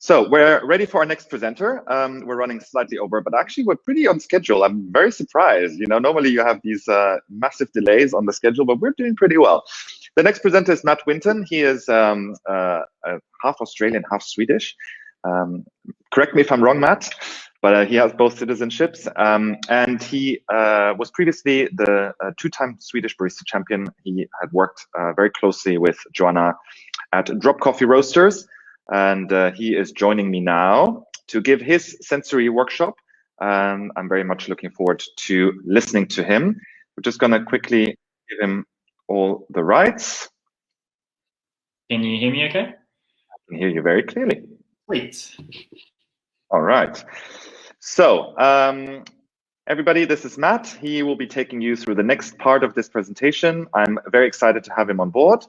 So we're ready for our next presenter. We're running slightly over, but actually we're pretty on schedule. I'm very surprised. You know, normally you have these massive delays on the schedule, but we're doing pretty well. The next presenter is Matt Winton. He is half Australian, half Swedish. Correct me if I'm wrong, Matt, but he has both citizenships. And he was previously the two-time Swedish Barista Champion. He had worked very closely with Joanna at Drop Coffee Roasters. And he is joining me now to give his sensory workshop. I'm very much looking forward to listening to him. We're just going to quickly give him all the rights. Can you hear me okay? I can hear you very clearly. Great. All right. So everybody, this is Matt. He will be taking you through the next part of this presentation. I'm very excited to have him on board.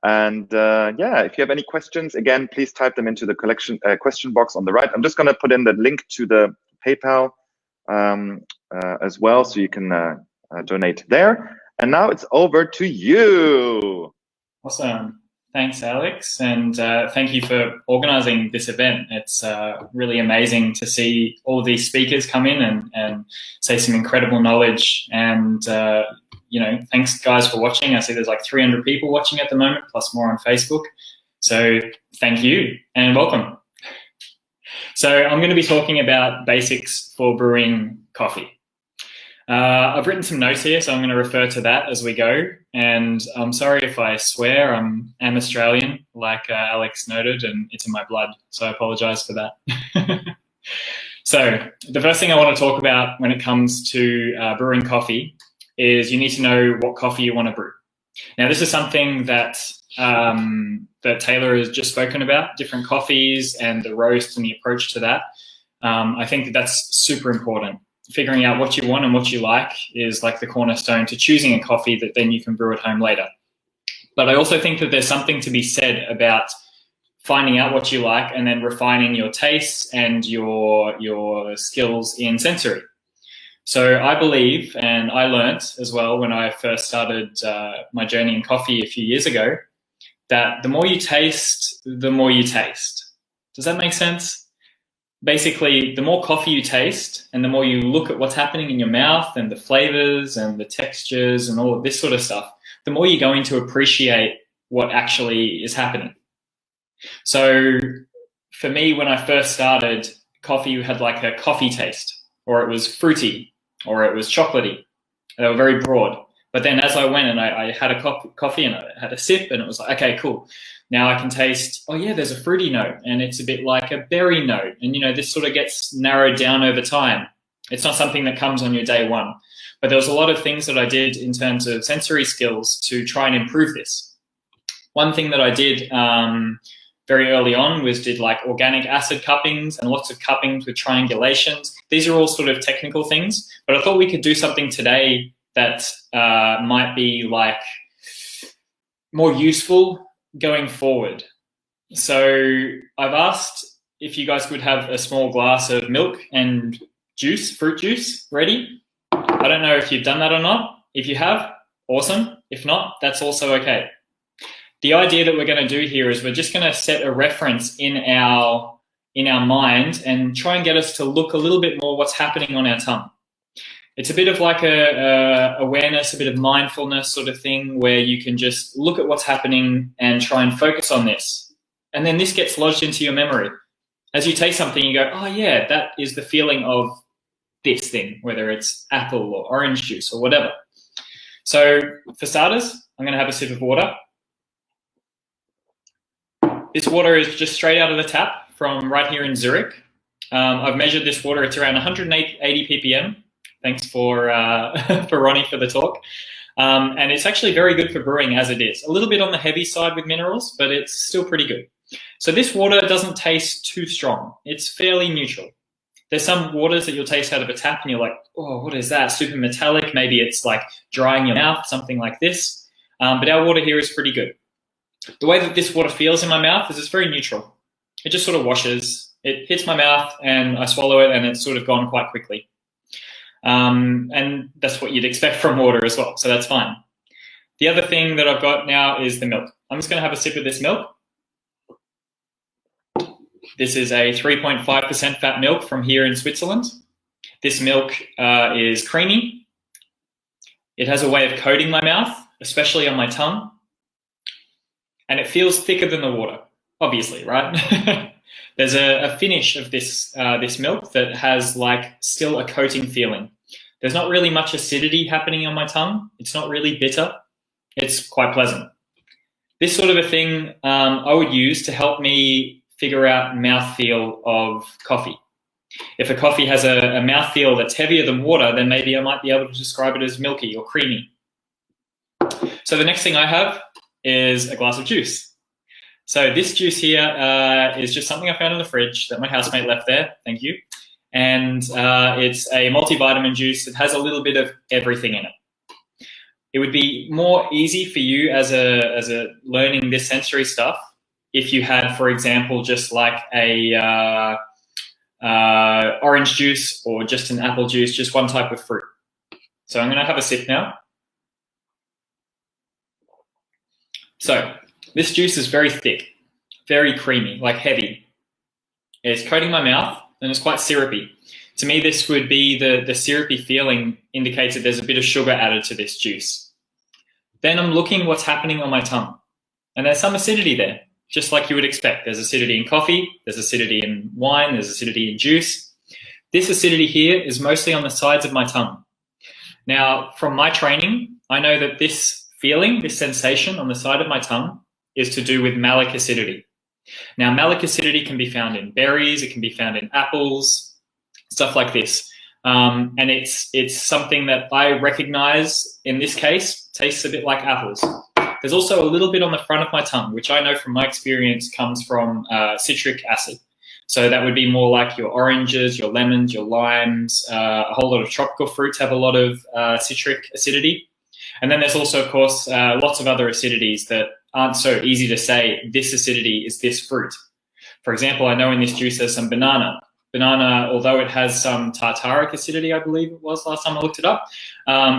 And yeah, if you have any questions, again, please type them into the question box on the right. I'm just going to put in the link to the PayPal as well, so you can donate there. And now it's over to you. Awesome. Thanks, Alex. And thank you for organizing this event. It's really amazing to see all of these speakers come in and say some incredible knowledge. And you know, thanks guys for watching. I see there's like 300 people watching at the moment, plus more on Facebook. So thank you and welcome. So I'm going to be talking about basics for brewing coffee. I've written some notes here, so I'm going to refer to that as we go. And I'm sorry if I swear. I'm Australian, like Alex noted, and it's in my blood. So I apologize for that. So the first thing I want to talk about when it comes to brewing coffee is you need to know what coffee you want to brew. Now, this is something that that Taylor has just spoken about, different coffees and the roast and the approach to that. I think that that's super important. Figuring out what you want and what you like is like the cornerstone to choosing a coffee that then you can brew at home later. But I also think that there's something to be said about finding out what you like and then refining your tastes and your skills in sensory. So I believe, and I learnt as well when I first started my journey in coffee a few years ago, that the more you taste, the more you taste. Does that make sense? Basically, the more coffee you taste and the more you look at what's happening in your mouth and the flavors and the textures and all of this sort of stuff, the more you're going to appreciate what actually is happening. So for me, when I first started, coffee had like a coffee taste, or it was fruity, or it was chocolatey. They were very broad. But then as I went and I had a coffee and I had a sip, and it was like, okay, cool. Now I can taste, oh yeah, there's a fruity note and it's a bit like a berry note. And you know, this sort of gets narrowed down over time. It's not something that comes on your day one. But there was a lot of things that I did in terms of sensory skills to try and improve this. One thing that I did very early on was did like organic acid cuppings and lots of cuppings with triangulations. These are all sort of technical things, but I thought we could do something today that might be like more useful going forward. So I've asked if you guys could have a small glass of milk and juice, fruit juice ready. I don't know if you've done that or not. If you have, awesome. If not, that's also okay. The idea that we're going to do here is we're just going to set a reference in our mind and try and get us to look a little bit more what's happening on our tongue. It's a bit of like a awareness, a bit of mindfulness sort of thing where you can just look at what's happening and try and focus on this. And then this gets lodged into your memory. As you taste something, you go, oh yeah, that is the feeling of this thing, whether it's apple or orange juice or whatever. So for starters, I'm going to have a sip of water. This water is just straight out of the tap from right here in Zurich. I've measured this water. It's around 180 ppm. Thanks for Ronnie for the talk. And it's actually very good for brewing as it is. A little bit on the heavy side with minerals, but it's still pretty good. So this water doesn't taste too strong. It's fairly neutral. There's some waters that you'll taste out of a tap and you're like, oh, what is that? Super metallic. Maybe it's like drying your mouth, something like this. But our water here is pretty good. The way that this water feels in my mouth is it's very neutral. It just sort of washes. It hits my mouth and I swallow it and it's sort of gone quite quickly. And that's what you'd expect from water as well, so that's fine. The other thing that I've got now is the milk. I'm just going to have a sip of this milk. This is a 3.5% fat milk from here in Switzerland. This milk is creamy. It has a way of coating my mouth, especially on my tongue. And it feels thicker than the water, obviously, right? There's a finish of this milk that has like still a coating feeling. There's not really much acidity happening on my tongue. It's not really bitter. It's quite pleasant. This sort of a thing I would use to help me figure out mouthfeel of coffee. If a coffee has a mouthfeel that's heavier than water, then maybe I might be able to describe it as milky or creamy. So the next thing I have is a glass of juice. So this juice here is just something I found in the fridge that my housemate left there. Thank you. And it's a multivitamin juice. It has a little bit of everything in it. It would be more easy for you as a learning this sensory stuff if you had, for example, just like a orange juice or just an apple juice, just one type of fruit. So I'm going to have a sip now. So this juice is very thick, very creamy, like heavy. It's coating my mouth and it's quite syrupy. To me, this would be the syrupy feeling indicates that there's a bit of sugar added to this juice. Then I'm looking what's happening on my tongue. And there's some acidity there, just like you would expect. There's acidity in coffee, there's acidity in wine, there's acidity in juice. This acidity here is mostly on the sides of my tongue. Now, from my training, I know that this feeling, this sensation on the side of my tongue is to do with malic acidity. Now, malic acidity can be found in berries, it can be found in apples, stuff like this. And it's something that I recognize in this case tastes a bit like apples. There's also a little bit on the front of my tongue, which I know from my experience comes from citric acid. So that would be more like your oranges, your lemons, your limes. A whole lot of tropical fruits have a lot of citric acidity. And then there's also, of course, lots of other acidities that aren't so easy to say this acidity is this fruit. For example, I know in this juice there's some banana. Banana, although it has some tartaric acidity, I believe it was last time I looked it up,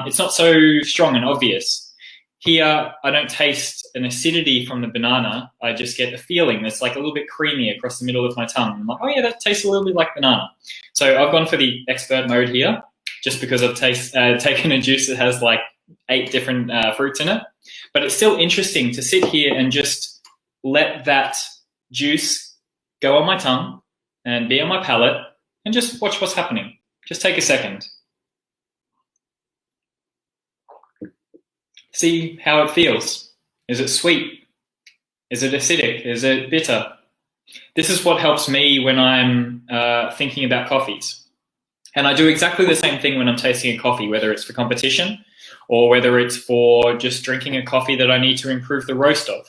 it's not so strong and obvious. Here, I don't taste an acidity from the banana. I just get a feeling that's like a little bit creamy across the middle of my tongue. I'm like, oh yeah, that tastes a little bit like banana. So I've gone for the expert mode here, just because I've taken a juice that has like 8 different fruits in it. But it's still interesting to sit here and just let that juice go on my tongue and be on my palate and just watch what's happening. Just take a second. See how it feels. Is it sweet? Is it acidic? Is it bitter? This is what helps me when I'm thinking about coffees. And I do exactly the same thing when I'm tasting a coffee, whether it's for competition or whether it's for just drinking a coffee that I need to improve the roast of.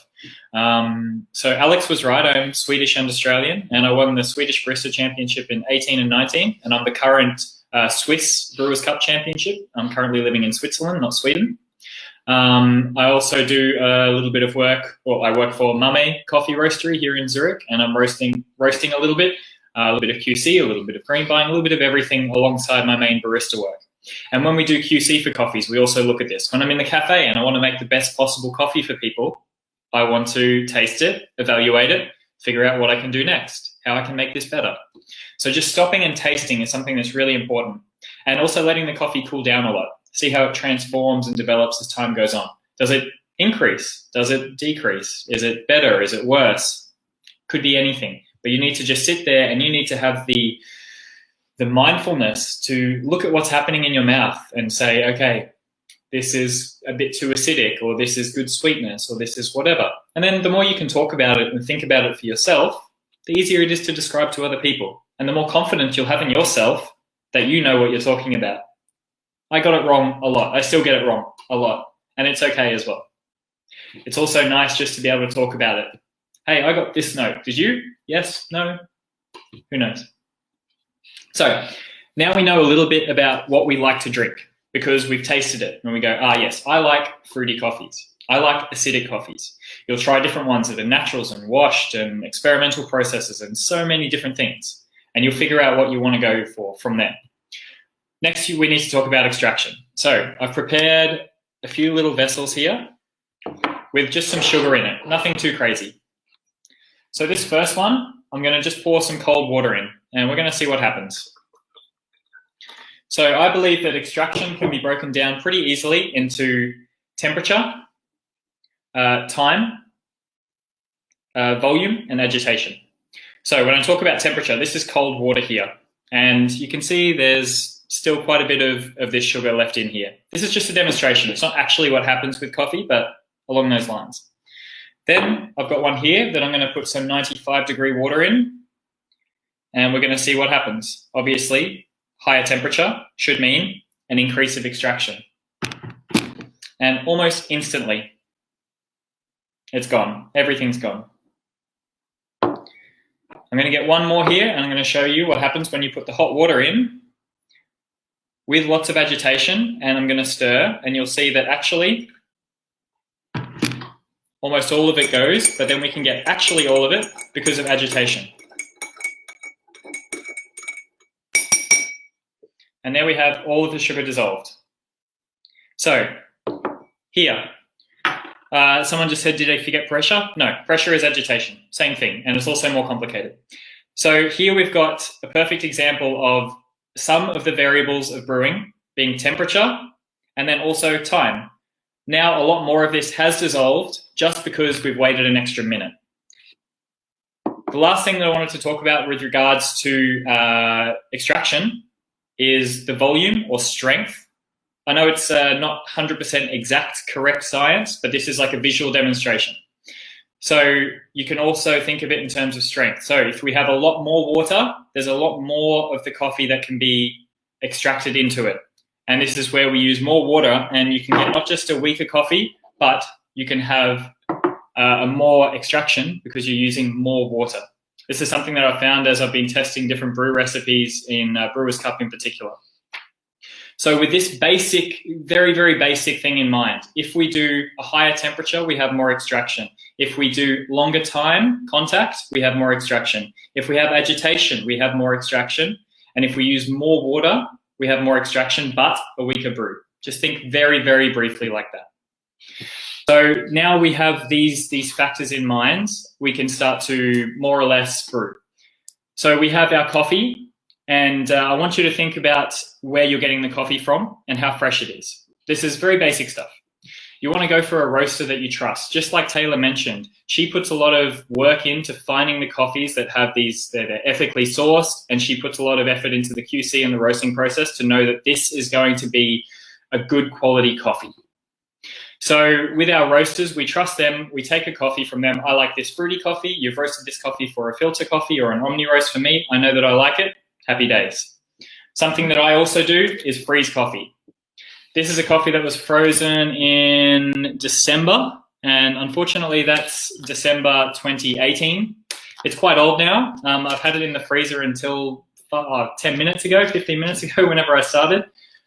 So Alex was right, I'm Swedish and Australian, and I won the Swedish Barista Championship in 18 and 19, and I'm the current Swiss Brewers Cup Championship. I'm currently living in Switzerland, not Sweden. I also do a little bit of work, well, I work for MAME coffee roastery here in Zurich, and I'm roasting a little bit of QC, a little bit of green buying, a little bit of everything alongside my main barista work. And when we do QC for coffees, we also look at this. When I'm in the cafe and I want to make the best possible coffee for people, I want to taste it, evaluate it, figure out what I can do next, how I can make this better. So just stopping and tasting is something that's really important. And also letting the coffee cool down a lot. See how it transforms and develops as time goes on. Does it increase? Does it decrease? Is it better? Is it worse? Could be anything. But you need to just sit there and you need to have the mindfulness to look at what's happening in your mouth and say, okay, this is a bit too acidic, or this is good sweetness, or this is whatever. And then the more you can talk about it and think about it for yourself, the easier it is to describe to other people. And the more confidence you'll have in yourself that you know what you're talking about. I got it wrong a lot. I still get it wrong a lot. And it's okay as well. It's also nice just to be able to talk about it. Hey, I got this note. Did you? Yes? No? Who knows? So now we know a little bit about what we like to drink because we've tasted it and we go, yes, I like fruity coffees. I like acidic coffees. You'll try different ones that are naturals and washed and experimental processes and so many different things. And you'll figure out what you want to go for from there. Next, we need to talk about extraction. So I've prepared a few little vessels here with just some sugar in it, nothing too crazy. So this first one, I'm going to just pour some cold water in, and we're going to see what happens. So I believe that extraction can be broken down pretty easily into temperature, time, volume, and agitation. So when I talk about temperature, this is cold water here. And you can see there's still quite a bit of this sugar left in here. This is just a demonstration. It's not actually what happens with coffee, but along those lines. Then I've got one here that I'm going to put some 95-degree water in, and we're going to see what happens. Obviously, higher temperature should mean an increase of extraction. And almost instantly, it's gone. Everything's gone. I'm going to get one more here, and I'm going to show you what happens when you put the hot water in with lots of agitation, and I'm going to stir, and you'll see that actually almost all of it goes, but then we can get actually all of it because of agitation. And there we have all of the sugar dissolved. So here, someone just said, did I forget pressure? No, pressure is agitation, same thing, and it's also more complicated. So here we've got a perfect example of some of the variables of brewing being temperature and then also time. Now a lot more of this has dissolved just because we've waited an extra minute. The last thing that I wanted to talk about with regards to extraction is the volume or strength. I know it's not 100% exact correct science, but this is like a visual demonstration. So you can also think of it in terms of strength. So if we have a lot more water, there's a lot more of the coffee that can be extracted into it. And this is where we use more water, and you can get not just a weaker coffee, but you can have a more extraction because you're using more water. This is something that I've found as I've been testing different brew recipes in Brewers Cup in particular. So with this basic, very, very basic thing in mind, if we do a higher temperature, we have more extraction. If we do longer time contact, we have more extraction. If we have agitation, we have more extraction. And if we use more water, we have more extraction, but a weaker brew. Just think very, very briefly like that. So now we have these factors in mind, we can start to more or less brew. So we have our coffee. And I want you to think about where you're getting the coffee from and how fresh it is. This is very basic stuff. You want to go for a roaster that you trust. Just like Taylor mentioned, she puts a lot of work into finding the coffees that have these, that are ethically sourced, and she puts a lot of effort into the QC and the roasting process to know that this is going to be a good quality coffee. So with our roasters, we trust them. We take a coffee from them. I like this fruity coffee. You've roasted this coffee for a filter coffee or an omni roast for me. I know that I like it. Happy days. Something that I also do is freeze coffee. This is a coffee that was frozen in December, and unfortunately that's December 2018. It's quite old now. I've had it in the freezer until 10 minutes ago, 15 minutes ago, whenever I started.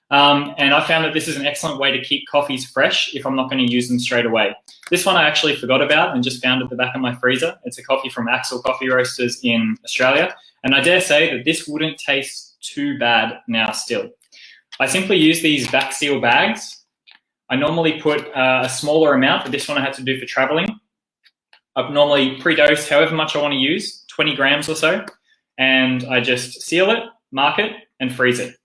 And I found that this is an excellent way to keep coffees fresh if I'm not going to use them straight away. This one I actually forgot about and just found at the back of my freezer. It's a coffee from Axel Coffee Roasters in Australia. And I dare say that this wouldn't taste too bad now still. I simply use these back seal bags. I normally put a smaller amount, but this one I had to do for traveling. I've normally pre-dosed however much I want to use, 20 grams or so, and I just seal it, mark it, and freeze it.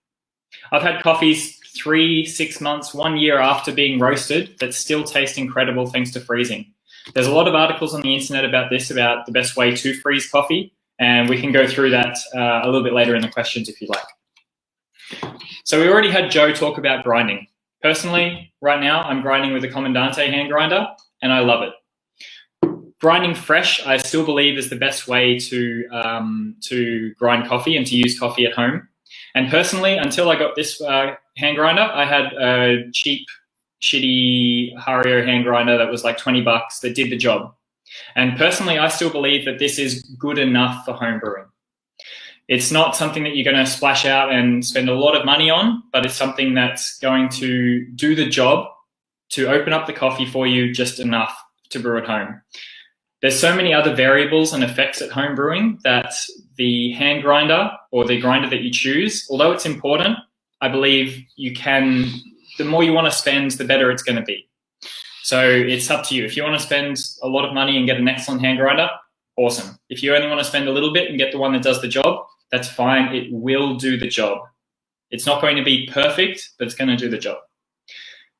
I've had coffees 3, 6 months, 1 year after being roasted that still taste incredible thanks to freezing. There's a lot of articles on the internet about this, about the best way to freeze coffee. And we can go through that a little bit later in the questions if you'd like. So we already had Joe talk about grinding. Personally, right now, I'm grinding with a Comandante hand grinder, and I love it. Grinding fresh, I still believe, is the best way to grind coffee and to use coffee at home. And personally, until I got this hand grinder, I had a cheap, shitty Hario hand grinder that was like 20 bucks that did the job. And personally, I still believe that this is good enough for home brewing. It's not something that you're going to splash out and spend a lot of money on, but it's something that's going to do the job to open up the coffee for you just enough to brew at home. There's so many other variables and effects at home brewing that the hand grinder or the grinder that you choose, although it's important, I believe you can, the more you want to spend, the better it's going to be. So it's up to you. If you want to spend a lot of money and get an excellent hand grinder, awesome. If you only want to spend a little bit and get the one that does the job, that's fine. It will do the job. It's not going to be perfect, but it's going to do the job.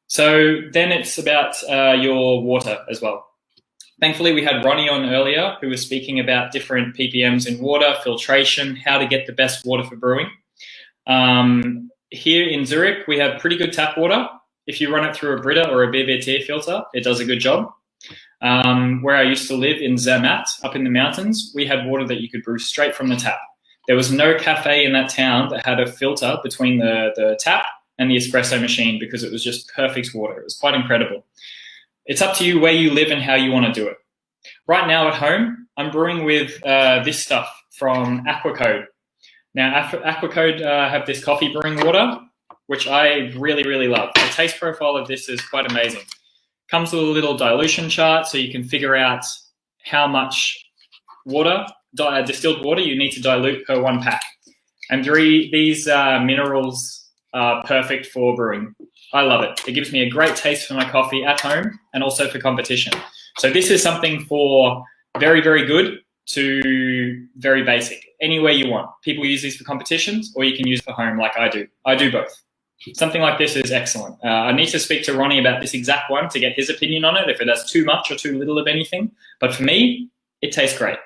So then it's about your water as well. Thankfully, we had Ronnie on earlier who was speaking about different ppms in water, filtration, how to get the best water for brewing. Here in Zurich, we have pretty good tap water. If you run it through a Brita or a BBT filter, it does a good job. Where I used to live in Zermatt, up in the mountains, we had water that you could brew straight from the tap. There was no cafe in that town that had a filter between the tap and the espresso machine because it was just perfect water. It was quite incredible. It's up to you where you live and how you want to do it. Right now at home, I'm brewing with this stuff from Aquacode. Now, Aquacode have this coffee brewing water, which I really, really love. The taste profile of this is quite amazing. Comes with a little dilution chart so you can figure out how much water, distilled water, you need to dilute per 1 pack. And these minerals are perfect for brewing. I love it. It gives me a great taste for my coffee at home and also for competition. So this is something for very, very good to very basic, any way you want. People use these for competitions or you can use it for home like I do. I do both. Something like this is excellent. I need to speak to Ronnie about this exact one to get his opinion on it, if it has too much or too little of anything. But for me, it tastes great.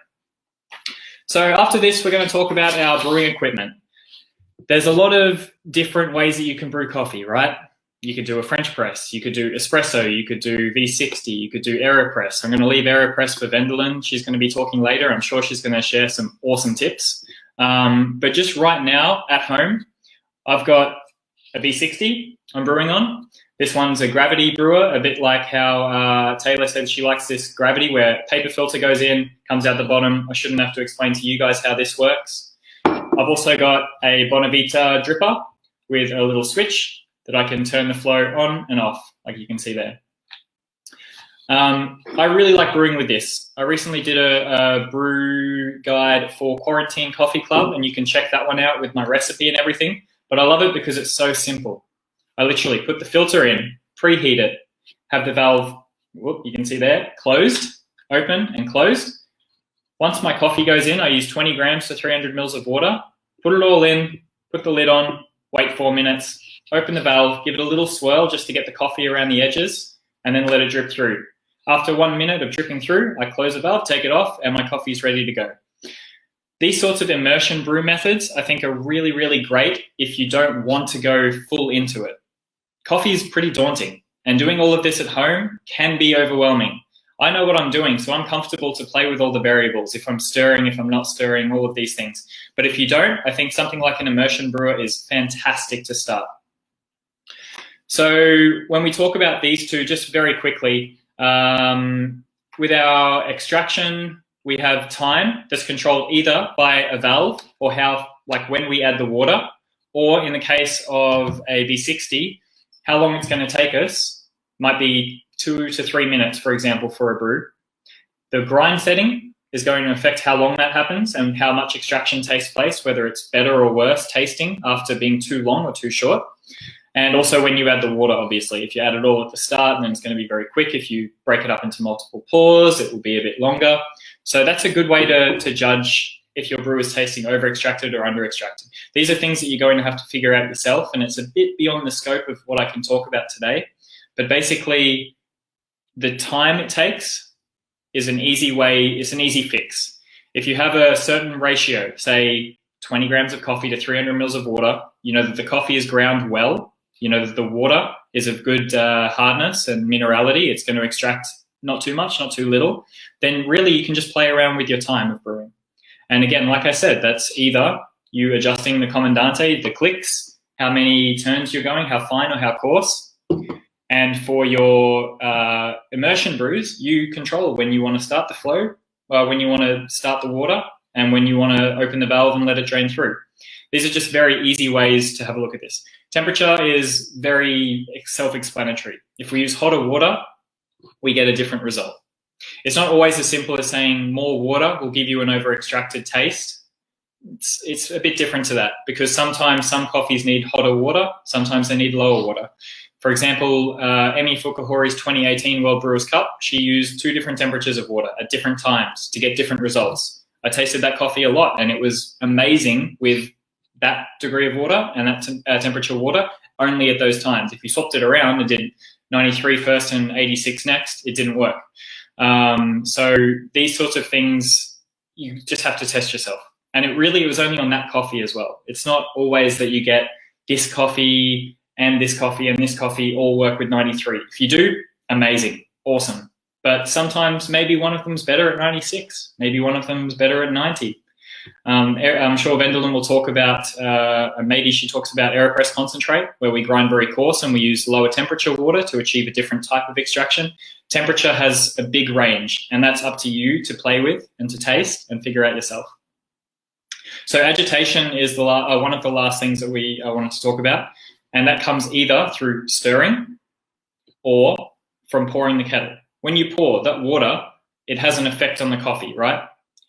So after this, we're going to talk about our brewing equipment. There's a lot of different ways that you can brew coffee, right? You could do a French press, you could do espresso, you could do V60, you could do AeroPress. I'm going to leave AeroPress for Wendelin. She's going to be talking later. I'm sure she's going to share some awesome tips. But just right now at home, I've got a V60 I'm brewing on. This one's a gravity brewer, a bit like how Taylor said she likes this gravity where paper filter goes in, comes out the bottom. I shouldn't have to explain to you guys how this works. I've also got a Bonavita dripper with a little switch that I can turn the flow on and off, like you can see there. I really like brewing with this. I recently did a brew guide for Quarantine Coffee Club, and you can check that one out with my recipe and everything. But I love it because it's so simple. I literally put the filter in, preheat it, have the valve, whoop, you can see there, closed, open and closed. Once my coffee goes in, I use 20 grams to 300 mils of water, put it all in, put the lid on, wait 4 minutes, open the valve, give it a little swirl just to get the coffee around the edges, and then let it drip through. After 1 minute of dripping through, I close the valve, take it off, and my coffee is ready to go. These sorts of immersion brew methods, I think, are really, really great if you don't want to go full into it. Coffee is pretty daunting, and doing all of this at home can be overwhelming. I know what I'm doing, so I'm comfortable to play with all the variables, if I'm stirring, if I'm not stirring, all of these things. But if you don't, I think something like an immersion brewer is fantastic to start. So when we talk about these two, just very quickly, with our extraction, we have time that's controlled either by a valve or when we add the water, or in the case of a V60, how long it's going to take us might be 2 to 3 minutes, for example, for a brew. The grind setting is going to affect how long that happens and how much extraction takes place, whether it's better or worse tasting after being too long or too short. And also when you add the water, obviously. If you add it all at the start, then it's going to be very quick. If you break it up into multiple pours, it will be a bit longer. So that's a good way to judge if your brew is tasting over-extracted or under-extracted. These are things that you're going to have to figure out yourself, and it's a bit beyond the scope of what I can talk about today. But basically, the time it takes is an easy way, it's an easy fix. If you have a certain ratio, say 20 grams of coffee to 300 mils of water, you know that the coffee is ground well, you know that the water is of good hardness and minerality, it's going to extract not too much, not too little, then really you can just play around with your time of brewing. And again, like I said, that's either you adjusting the comandante, the clicks, how many turns you're going, how fine or how coarse. And for your immersion brews, you control when you want to start the flow, when you want to start the water, and when you want to open the valve and let it drain through. These are just very easy ways to have a look at this. Temperature is very self-explanatory. If we use hotter water, we get a different result. It's not always as simple as saying more water will give you an over-extracted taste. It's a bit different to that because sometimes some coffees need hotter water, sometimes they need lower water. For example, Emi Fukuhori's 2018 World Brewers Cup, she used 2 different temperatures of water at different times to get different results. I tasted that coffee a lot, and it was amazing with that degree of water and that temperature of water only at those times. If you swapped it around and did 93 first and 86 next, it didn't work. So these sorts of things, you just have to test yourself. And it was only on that coffee as well. It's not always that you get this coffee and this coffee and this coffee all work with 93. If you do, amazing, awesome. But sometimes maybe one of them's better at 96. Maybe one of them's better at 90. I'm sure Wendelin will talk about, maybe she talks about AeroPress concentrate, where we grind very coarse and we use lower temperature water to achieve a different type of extraction. Temperature has a big range, and that's up to you to play with and to taste and figure out yourself. So agitation is one of the last things that I wanted to talk about, and that comes either through stirring or from pouring the kettle. When you pour that water, it has an effect on the coffee, right?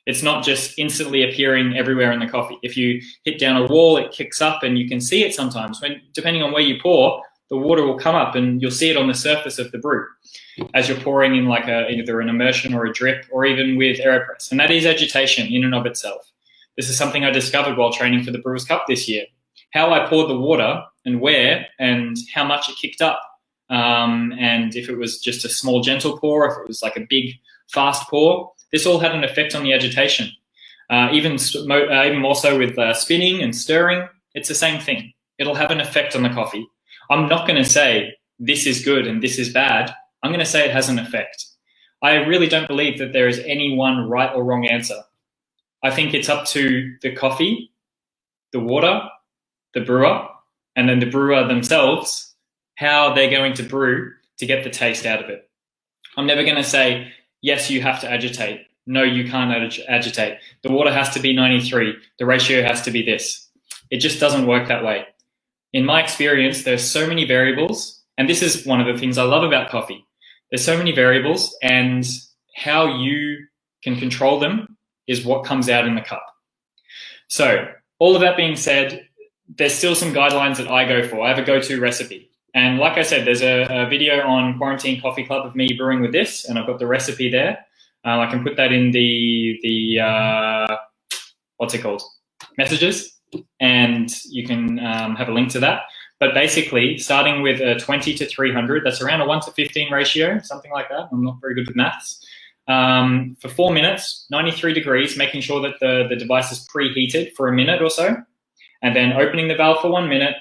It's not just instantly appearing everywhere in the coffee. If you hit down a wall, it kicks up, and you can see it sometimes. Depending on where you pour, the water will come up and you'll see it on the surface of the brew as you're pouring in like either an immersion or a drip, or even with AeroPress. And that is agitation in and of itself. This is something I discovered while training for the Brewers Cup this year. How I poured the water and where and how much it kicked up. And if it was just a small gentle pour, if it was like a big fast pour, this all had an effect on the agitation. Even more so with spinning and stirring, it's the same thing. It'll have an effect on the coffee. I'm not going to say this is good and this is bad. I'm going to say it has an effect. I really don't believe that there is any one right or wrong answer. I think it's up to the coffee, the water, the brewer, and then the brewer themselves, how they're going to brew to get the taste out of it. I'm never going to say, yes, you have to agitate. No, you can't agitate. The water has to be 93. The ratio has to be this. It just doesn't work that way. In my experience, there's so many variables, and this is one of the things I love about coffee. There's so many variables, and how you can control them is what comes out in the cup. So all of that being said, there's still some guidelines that I go for. I have a go-to recipe. And like I said, there's a video on Quarantine Coffee Club of me brewing with this, and I've got the recipe there. I can put that in the what's it called? Messages, and you can have a link to that. But basically, starting with a 20 to 300, that's around a 1 to 15 ratio, something like that. I'm not very good with maths. For 4 minutes, 93 degrees, making sure that the device is preheated for a minute or so, and then opening the valve for 1 minute,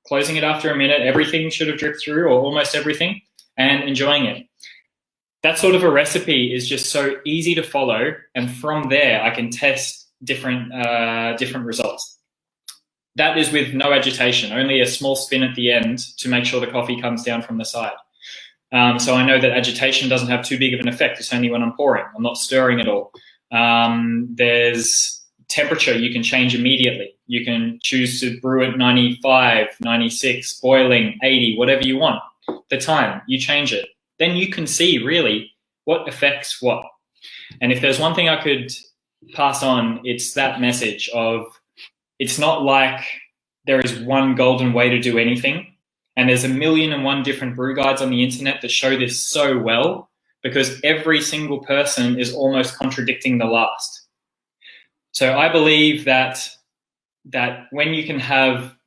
closing it after a minute, everything should have dripped through, or almost everything, and enjoying it. That sort of a recipe is just so easy to follow, and from there I can test different results. That is with no agitation, only a small spin at the end to make sure the coffee comes down from the side. So I know that agitation doesn't have too big of an effect. It's only when I'm pouring. I'm not stirring at all. There's temperature you can change immediately. You can choose to brew at 95, 96, boiling, 80, whatever you want. The time, you change it. Then you can see really what affects what. And if there's one thing I could pass on, it's that message of it's not like there is one golden way to do anything. And there's 1,000,001 different brew guides on the internet that show this so well, because every single person is almost contradicting the last. So I believe that when you can have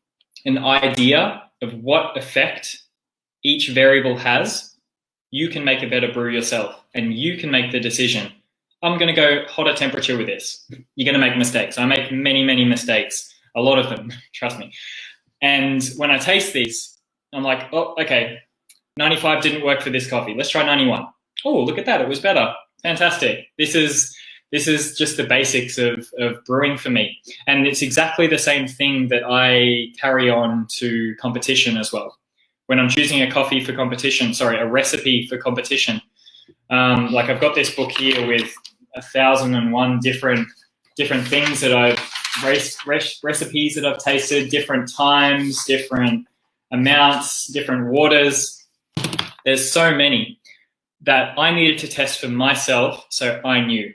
an idea of what effect each variable has, you can make a better brew yourself, and you can make the decision. I'm going to go hotter temperature with this. You're going to make mistakes. I make many, many mistakes, a lot of them, trust me. And when I taste these, I'm like, oh, okay, 95 didn't work for this coffee. Let's try 91. Oh, look at that. It was better. Fantastic. This is just the basics of brewing for me. And it's exactly the same thing that I carry on to competition as well. When I'm choosing a recipe for competition, like I've got this book here with 1,001 different things that I've recipes that I've tasted, different times, different amounts, different waters. There's so many that I needed to test for myself, so I knew.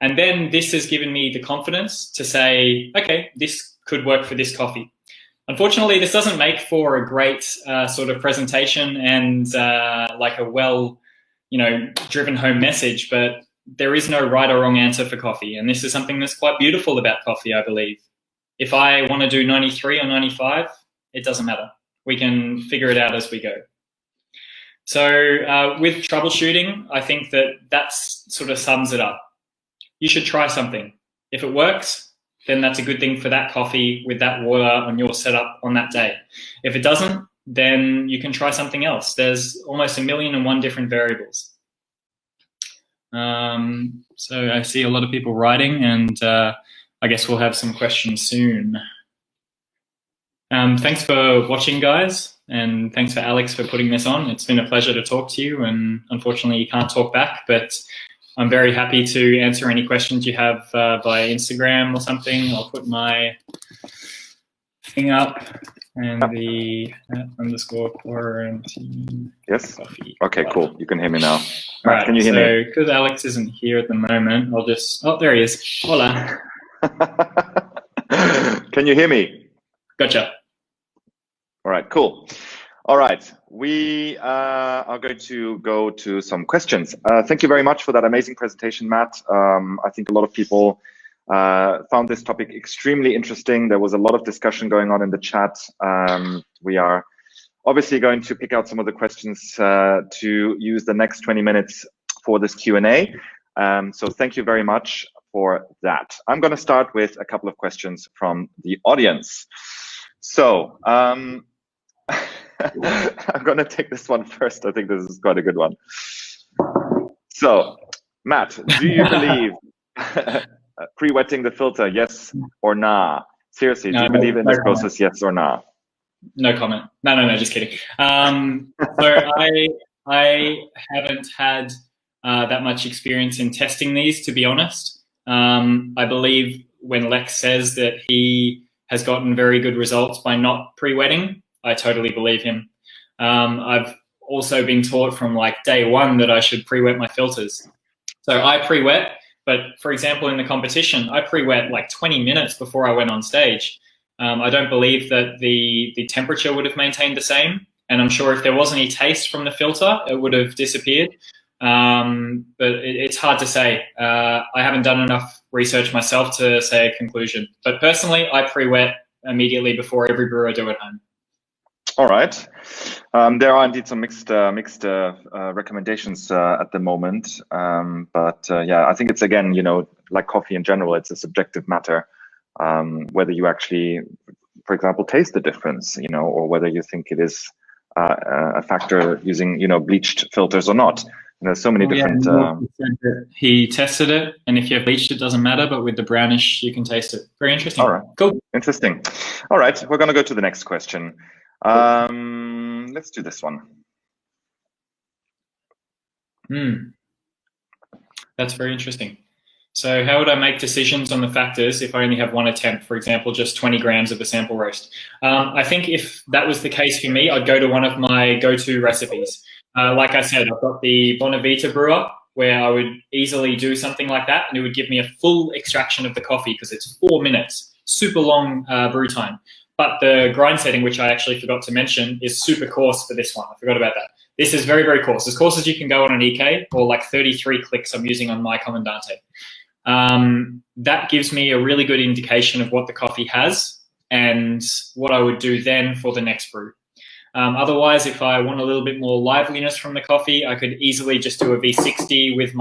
And then this has given me the confidence to say, okay, this could work for this coffee. Unfortunately, this doesn't make for a great sort of presentation and like a well, driven home message, but there is no right or wrong answer for coffee. And this is something that's quite beautiful about coffee, I believe. If I want to do 93 or 95, it doesn't matter. We can figure it out as we go. So with troubleshooting, I think that sort of sums it up. You should try something. If it works, then that's a good thing for that coffee with that water on your setup on that day. If it doesn't, then you can try something else. There's almost 1,000,001 different variables. So I see a lot of people writing, and I guess we'll have some questions soon. Thanks for watching, guys, and thanks for Alex for putting this on. It's been a pleasure to talk to you, and unfortunately you can't talk back, but I'm very happy to answer any questions you have via Instagram or something. I'll put my thing up and the _quarantine. Yes. Coffee. Okay, cool. You can hear me now. All right. Can you hear me? Because Alex isn't here at the moment, I'll just. Oh, there he is. Hola. Can you hear me? Gotcha. All right, cool. All right, we are going to go to some questions. Thank you very much for that amazing presentation, Matt. I think a lot of people found this topic extremely interesting. There was a lot of discussion going on in the chat. We are obviously going to pick out some of the questions to use the next 20 minutes for this Q&A. So thank you very much for that. I'm going to start with a couple of questions from the audience. So I'm going to take this one first. I think this is quite a good one. So, Matt, do you believe pre-wetting the filter, yes or nah? Seriously, do you believe in this process, yes or nah? No comment. No, just kidding. So I haven't had that much experience in testing these, to be honest. I believe when Lex says that he has gotten very good results by not pre-wetting, I totally believe him. I've also been taught from like day one that I should pre-wet my filters. So I pre-wet, but for example, in the competition, I pre-wet like 20 minutes before I went on stage. I don't believe that the temperature would have maintained the same. And I'm sure if there was any taste from the filter, it would have disappeared. But it's hard to say. I haven't done enough research myself to say a conclusion. But personally, I pre-wet immediately before every brew I do at home. All right. There are indeed some mixed recommendations at the moment. But yeah, I think it's, again, like coffee in general, it's a subjective matter. Whether you actually, for example, taste the difference, or whether you think it is a factor using, bleached filters or not. And there's so many different. He tested it, and if you have bleached, it doesn't matter. But with the brownish, you can taste it. Very interesting. All right. Cool. Interesting. All right. We're going to go to the next question. Let's do this one. That's very interesting. So how would I make decisions on the factors if I only have one attempt, for example, just 20 grams of a sample roast? I think if that was the case for me, I'd go to one of my go-to recipes. Like I said, I've got the Bonavita brewer, where I would easily do something like that, and it would give me a full extraction of the coffee because it's 4 minutes, super long brew time. But the grind setting, which I actually forgot to mention, is super coarse for this one. I forgot about that. This is very, very coarse. As coarse as you can go on an EK, or like 33 clicks I'm using on my Comandante. That gives me a really good indication of what the coffee has and what I would do then for the next brew. Otherwise, if I want a little bit more liveliness from the coffee, I could easily just do a V60 with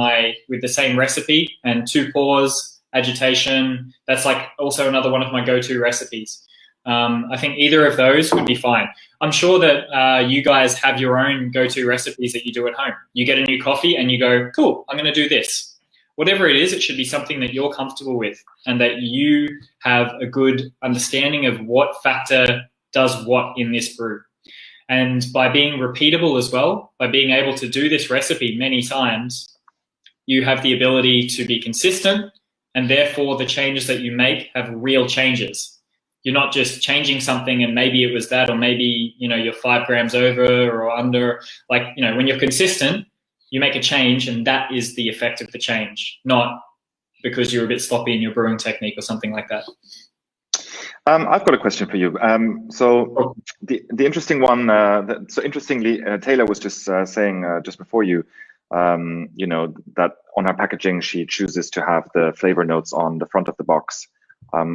the same recipe and 2 pours, agitation. That's like also another one of my go-to recipes. I think either of those would be fine. I'm sure that you guys have your own go-to recipes that you do at home. You get a new coffee and you go, cool, I'm going to do this. Whatever it is, it should be something that you're comfortable with and that you have a good understanding of what factor does what in this brew. And by being repeatable as well, by being able to do this recipe many times, you have the ability to be consistent, and therefore the changes that you make have real changes. You're not just changing something and maybe it was that, or maybe, you're 5 grams over or under. Like, when you're consistent, you make a change and that is the effect of the change, not because you're a bit sloppy in your brewing technique or something like that. I've got a question for you. So the interesting one, so interestingly, Taylor was just saying just before you, you know, that on her packaging, she chooses to have the flavor notes on the front of the box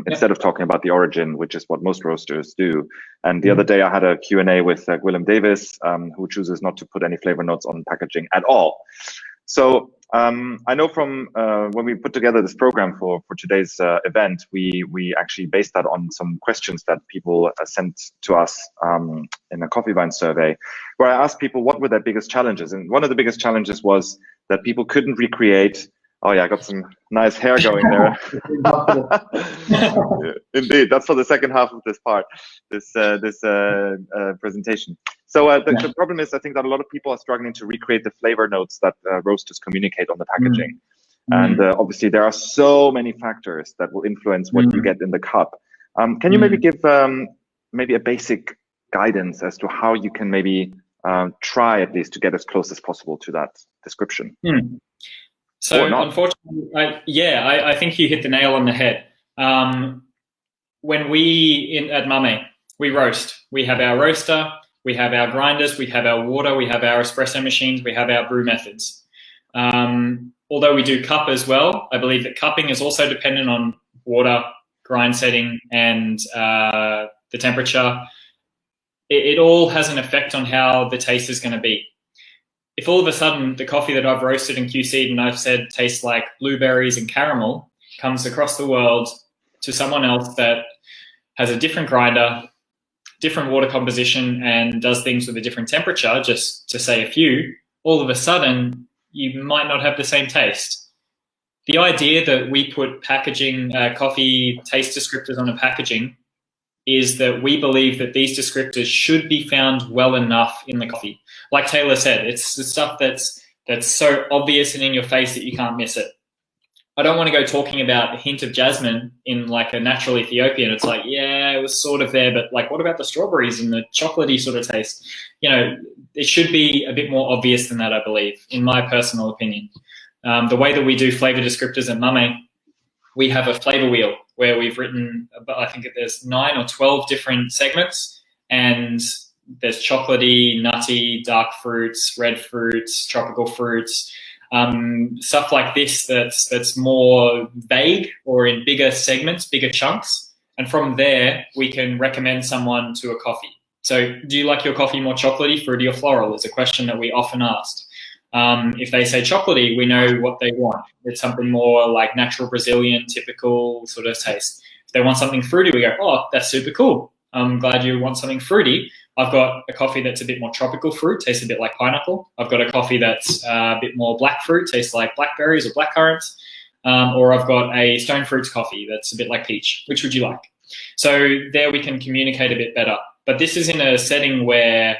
instead of talking about the origin, which is what most roasters do. And the other day I had a Q&A with Willem Davis, who chooses not to put any flavor notes on packaging at all. So I know from when we put together this program for today's event, we actually based that on some questions that people sent to us in a Coffee Vine survey, where I asked people what were their biggest challenges. And one of the biggest challenges was that people couldn't recreate. Oh yeah, I got some nice hair going there. Indeed, that's for the second half of this part, this presentation. So the problem is, I think that a lot of people are struggling to recreate the flavor notes that roasters communicate on the packaging. And obviously there are so many factors that will influence what you get in the cup. Can you maybe give maybe a basic guidance as to how you can maybe try at least to get as close as possible to that description? So unfortunately, I think you hit the nail on the head. When we at MAME, we roast. We have our roaster, we have our grinders, we have our water, we have our espresso machines, we have our brew methods. Although we do cup as well, I believe that cupping is also dependent on water, grind setting, and the temperature. It all has an effect on how the taste is going to be. If all of a sudden the coffee that I've roasted and QC'd and I've said tastes like blueberries and caramel comes across the world to someone else that has a different grinder, different water composition, and does things with a different temperature, just to say a few, all of a sudden you might not have the same taste. The idea that we put packaging, coffee taste descriptors on a packaging is that we believe that these descriptors should be found well enough in the coffee. Like Taylor said, it's the stuff that's so obvious and in your face that you can't miss it. I don't want to go talking about a hint of jasmine in like a natural Ethiopian. It's like, yeah, it was sort of there, but like, what about the strawberries and the chocolatey sort of taste? You know, it should be a bit more obvious than that, I believe, in my personal opinion. The way that we do flavor descriptors at MAME, we have a flavor wheel where we've written, I think there's 9 or 12 different segments, and there's chocolatey, nutty, dark fruits, red fruits, tropical fruits, stuff like this that's more vague or in bigger segments, bigger chunks. And from there, we can recommend someone to a coffee. So do you like your coffee more chocolatey, fruity, or floral is a question that we often asked. If they say chocolatey, we know what they want. It's something more like natural Brazilian, typical sort of taste. If they want something fruity, we go, oh, that's super cool. I'm glad you want something fruity. I've got a coffee that's a bit more tropical fruit, tastes a bit like pineapple. I've got a coffee that's a bit more black fruit, tastes like blackberries or blackcurrants. Or I've got a stone fruits coffee that's a bit like peach. Which would you like? So there we can communicate a bit better. But this is in a setting where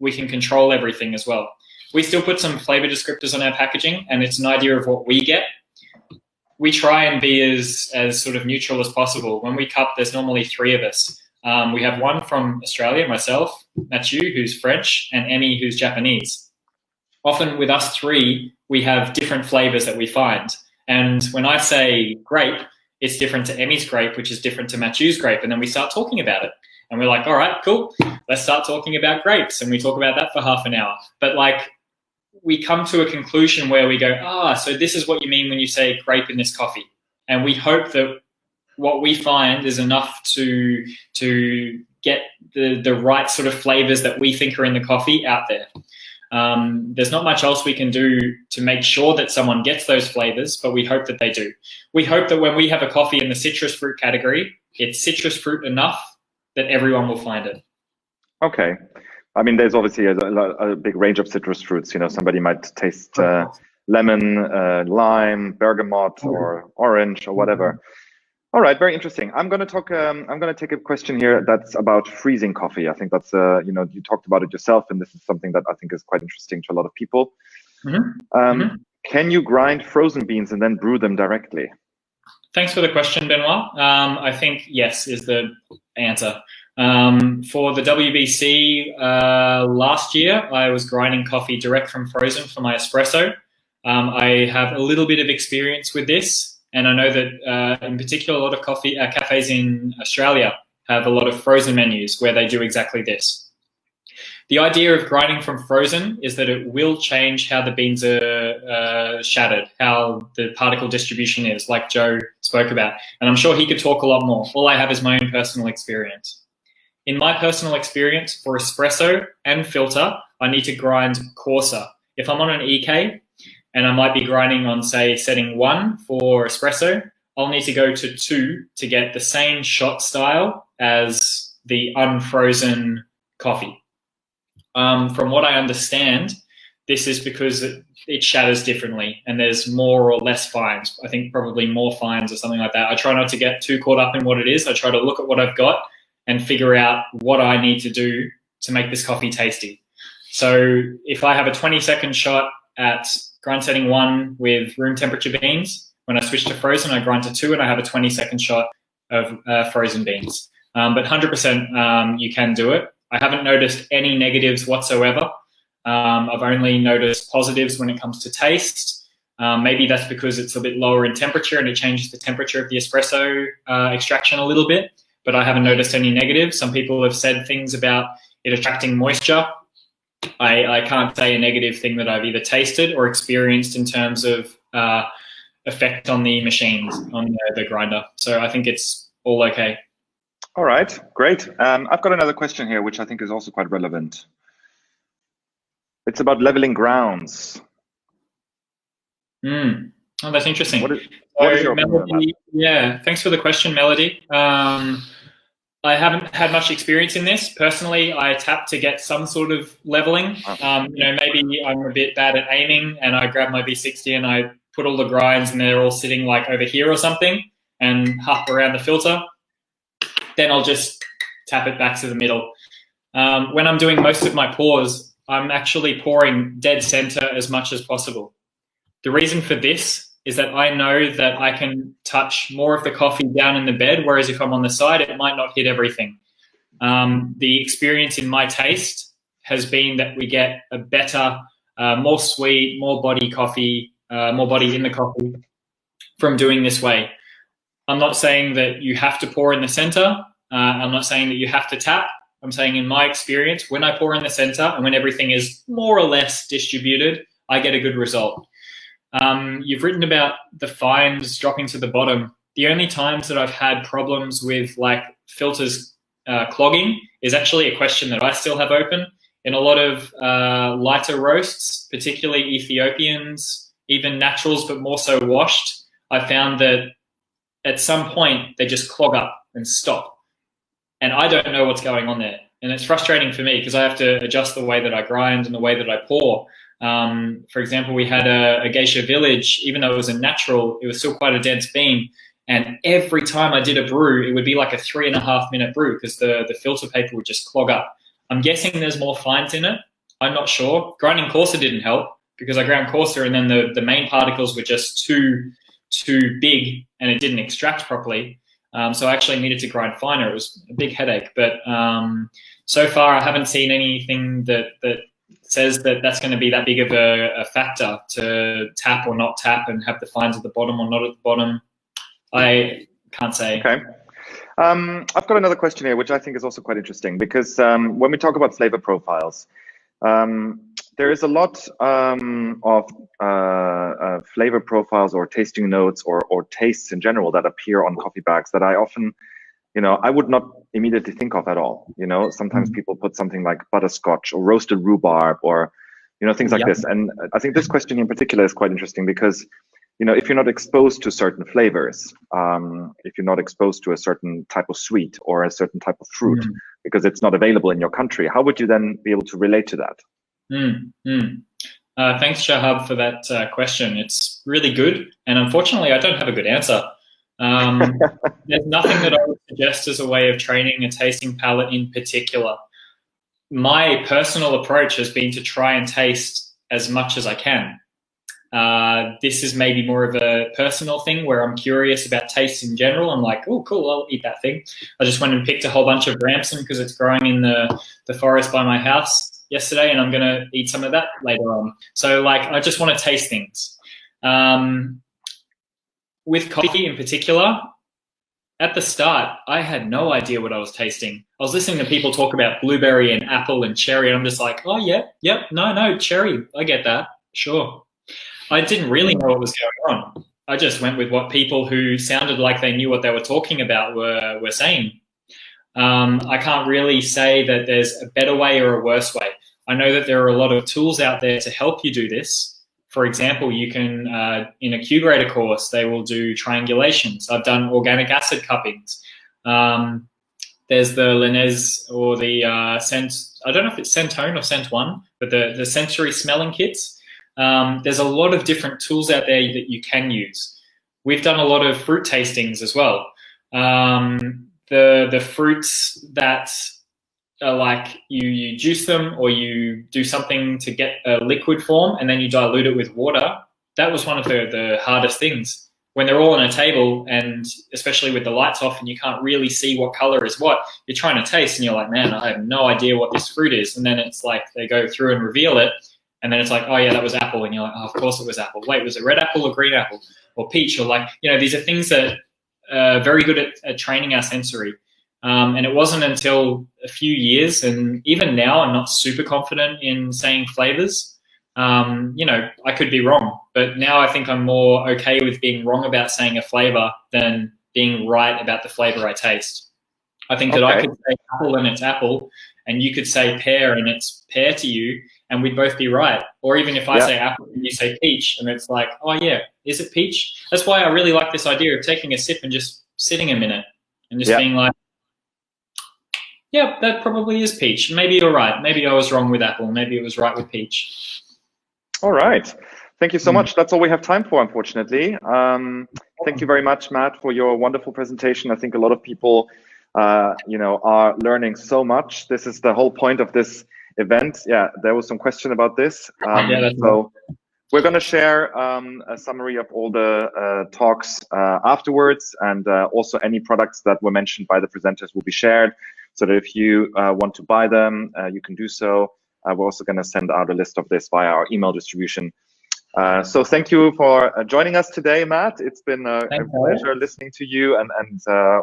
we can control everything as well. We still put some flavor descriptors on our packaging, and it's an idea of what we get. We try and be as sort of neutral as possible. When we cup, there's normally 3 of us. We have one from Australia, myself, Mathieu, who's French, and Emmy, who's Japanese. Often with us 3, we have different flavors that we find. And when I say grape, it's different to Emmy's grape, which is different to Mathieu's grape. And then we start talking about it. And we're like, all right, cool. Let's start talking about grapes. And we talk about that for half an hour. But like, we come to a conclusion where we go, so this is what you mean when you say grape in this coffee. And we hope that what we find is enough to get the right sort of flavors that we think are in the coffee out there. There's not much else we can do to make sure that someone gets those flavors, but we hope that they do. We hope that when we have a coffee in the citrus fruit category, it's citrus fruit enough that everyone will find it. Okay. I mean, there's obviously a big range of citrus fruits. You know, somebody might taste lemon, lime, bergamot, or orange, or whatever. All right, very interesting. I'm going to talk. I'm going to take a question here that's about freezing coffee. I think that's you know, you talked about it yourself, and this is something that I think is quite interesting to a lot of people. Can you grind frozen beans and then brew them directly? Thanks for the question, Benoit. I think yes is the answer. For the WBC last year, I was grinding coffee direct from frozen for my espresso. I have a little bit of experience with this, and I know that in particular a lot of coffee cafes in Australia have a lot of frozen menus where they do exactly this. The idea of grinding from frozen is that it will change how the beans are shattered, how the particle distribution is, like Joe spoke about. And I'm sure he could talk a lot more. All I have is my own personal experience. In my personal experience, for espresso and filter, I need to grind coarser. If I'm on an EK and I might be grinding on, say, setting 1 for espresso, I'll need to go to 2 to get the same shot style as the unfrozen coffee. From what I understand, this is because it shatters differently and there's more or less fines. I think probably more fines or something like that. I try not to get too caught up in what it is. I try to look at what I've got and figure out what I need to do to make this coffee tasty. So if I have a 20-second shot at grind setting 1 with room temperature beans, when I switch to frozen, I grind to 2 and I have a 20-second shot of frozen beans. But 100% you can do it. I haven't noticed any negatives whatsoever. I've only noticed positives when it comes to taste. Maybe that's because it's a bit lower in temperature and it changes the temperature of the espresso extraction a little bit, but I haven't noticed any negatives. Some people have said things about it attracting moisture. I can't say a negative thing that I've either tasted or experienced in terms of effect on the machines, on the grinder. So I think it's all okay. All right, great. I've got another question here, which I think is also quite relevant. It's about leveling grounds. Oh, that's interesting. What is your opinion on that? Yeah, thanks for the question, Melody. I haven't had much experience in this. Personally, I tap to get some sort of leveling. Maybe I'm a bit bad at aiming and I grab my V60 and I put all the grinds and they're all sitting like over here or something and huff around the filter. Then I'll just tap it back to the middle. When I'm doing most of my pours, I'm actually pouring dead center as much as possible. The reason for this is that I know that I can touch more of the coffee down in the bed, whereas if I'm on the side, it might not hit everything. The experience in my taste has been that we get a better, more sweet, more body coffee, more body in the coffee from doing this way. I'm not saying that you have to pour in the center. I'm not saying that you have to tap. I'm saying in my experience, when I pour in the center and when everything is more or less distributed, I get a good result. You've written about the fines dropping to the bottom. The only times that I've had problems with like filters clogging is actually a question that I still have open. In a lot of lighter roasts, particularly Ethiopians, even naturals, but more so washed, I found that at some point they just clog up and stop. And I don't know what's going on there. And it's frustrating for me because I have to adjust the way that I grind and the way that I pour. For example, we had a geisha village, even though it was a natural, it was still quite a dense bean. And every time I did a brew, it would be like a 3.5 minute brew because the filter paper would just clog up. I'm guessing there's more fines in it. I'm not sure. Grinding coarser didn't help because I ground coarser and then the main particles were just too big and it didn't extract properly. So I actually needed to grind finer. It was a big headache. But so far, I haven't seen anything that says that that's going to be that big of a factor to tap or not tap and have the fines at the bottom or not at the bottom. I can't say. Okay. I've got another question here, which I think is also quite interesting because when we talk about flavor profiles, there is a lot of flavor profiles or tasting notes or tastes in general that appear on coffee bags that I often, I would not immediately think of at all. Sometimes people put something like butterscotch or roasted rhubarb or, things like this. And I think this question in particular is quite interesting because, if you're not exposed to certain flavors, if you're not exposed to a certain type of sweet or a certain type of fruit, because it's not available in your country, how would you then be able to relate to that? Thanks, Shahab, for that question. It's really good. And unfortunately, I don't have a good answer. There's nothing that I would suggest as a way of training a tasting palate in particular. My personal approach has been to try and taste as much as I can. This is maybe more of a personal thing where I'm curious about taste in general. I'm like, oh, cool, I'll eat that thing. I just went and picked a whole bunch of Ramson because it's growing in the forest by my house yesterday, and I'm going to eat some of that later on. So, I just want to taste things. With coffee in particular, at the start, I had no idea what I was tasting. I was listening to people talk about blueberry and apple and cherry, and I'm just like, oh, yeah, yep, no, cherry. I get that. Sure. I didn't really know what was going on. I just went with what people who sounded like they knew what they were talking about were saying. I can't really say that there's a better way or a worse way. I know that there are a lot of tools out there to help you do this. For example, you can, in a Q-grader course, they will do triangulations. I've done organic acid cuppings. There's the Linez or the I don't know if it's Centone or Cent1, but the sensory smelling kits. There's a lot of different tools out there that you can use. We've done a lot of fruit tastings as well. The fruits that are like you juice them or you do something to get a liquid form and then you dilute it with water. That was one of the hardest things. When they're all on a table and especially with the lights off and you can't really see what color is what, you're trying to taste and you're like, man, I have no idea what this fruit is. And then it's like they go through and reveal it. And then it's like, oh yeah, that was apple. And you're like, oh, of course it was apple. Wait, was it red apple or green apple or peach? Or like, these are things that are very good at training our sensory. And it wasn't until a few years, and even now I'm not super confident in saying flavors. I could be wrong, but now I think I'm more okay with being wrong about saying a flavor than being right about the flavor I taste. I think that I could say apple and it's apple, and you could say pear and it's pear to you, and we'd both be right. Or even if I say apple and you say peach, and it's like, oh yeah, is it peach? That's why I really like this idea of taking a sip and just sitting a minute and just being like, yeah, that probably is peach. Maybe you're right. Maybe I was wrong with apple. Maybe it was right with peach. All right. Thank you so much. That's all we have time for, unfortunately. Thank you very much, Matt, for your wonderful presentation. I think a lot of people, are learning so much. This is the whole point of this event. Yeah, there was some question about this. We're going to share a summary of all the talks afterwards, and also any products that were mentioned by the presenters will be shared, so that if you want to buy them, you can do so. We're also going to send out a list of this via our email distribution. So thank you for joining us today, Matt. It's been a pleasure listening to you and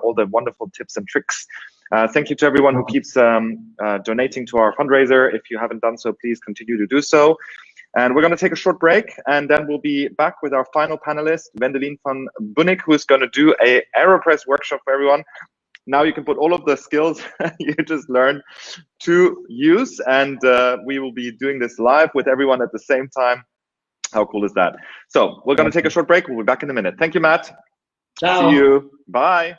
all the wonderful tips and tricks. Thank you to everyone who keeps donating to our fundraiser. If you haven't done so, please continue to do so. And we're going to take a short break, and then we'll be back with our final panelist, Wendelin van Bunnik, who's going to do a AeroPress workshop for everyone. Now you can put all of the skills you just learned to use, and we will be doing this live with everyone at the same time. How cool is that? So we're going to take a short break. We'll be back in a minute. Thank you, Matt. Ciao. See you. Bye.